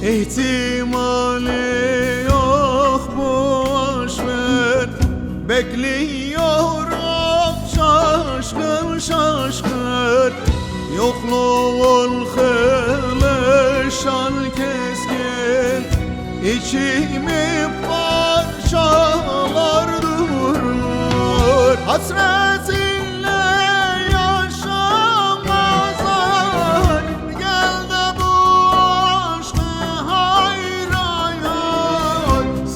İhtimali yok, boş ver. Bekliyorum şaşkın şaşkın. Yokluğun hele şan keskin, İçimi parçalar durur. Hasretinle yaşamazlar, gel de bu aşkı hayrayar.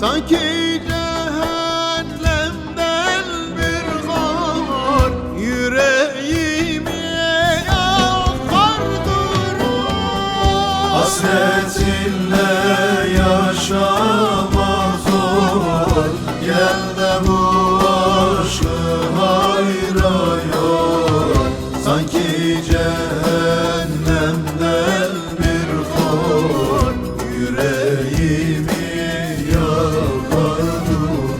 Sanki cehennemden bir kar yüreğimi yakar durur. Hasretinle yaşamak zor, gel de bu aşkı hayrayar. Sanki cehennemden bir kor yüreğimi yakar durur.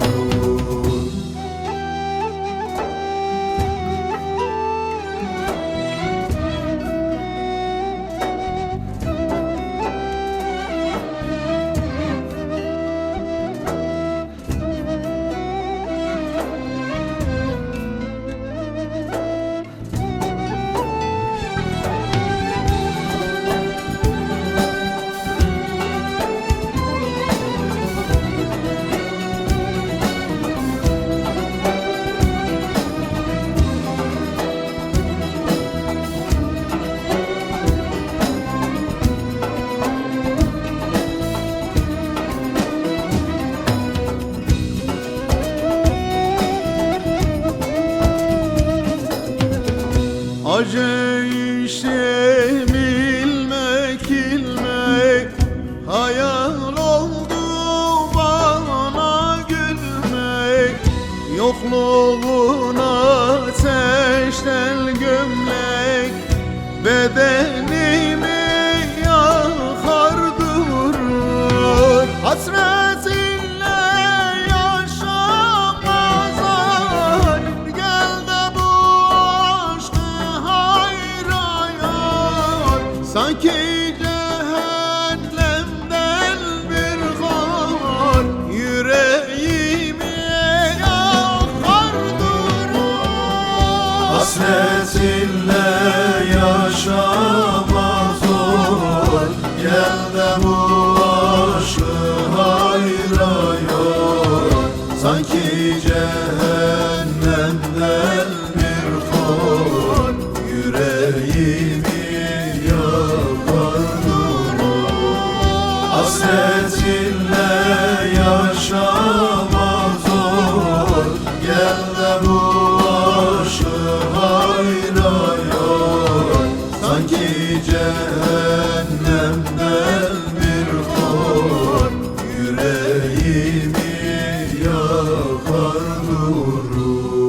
Acı işte bilmek ilmek, hayal oldu bana gülmek. Yokluğun ateşten gömlek, bedenimi yakar durur. Hasretinle yaşamazlar, gel de bu aşkı hayrayar. durur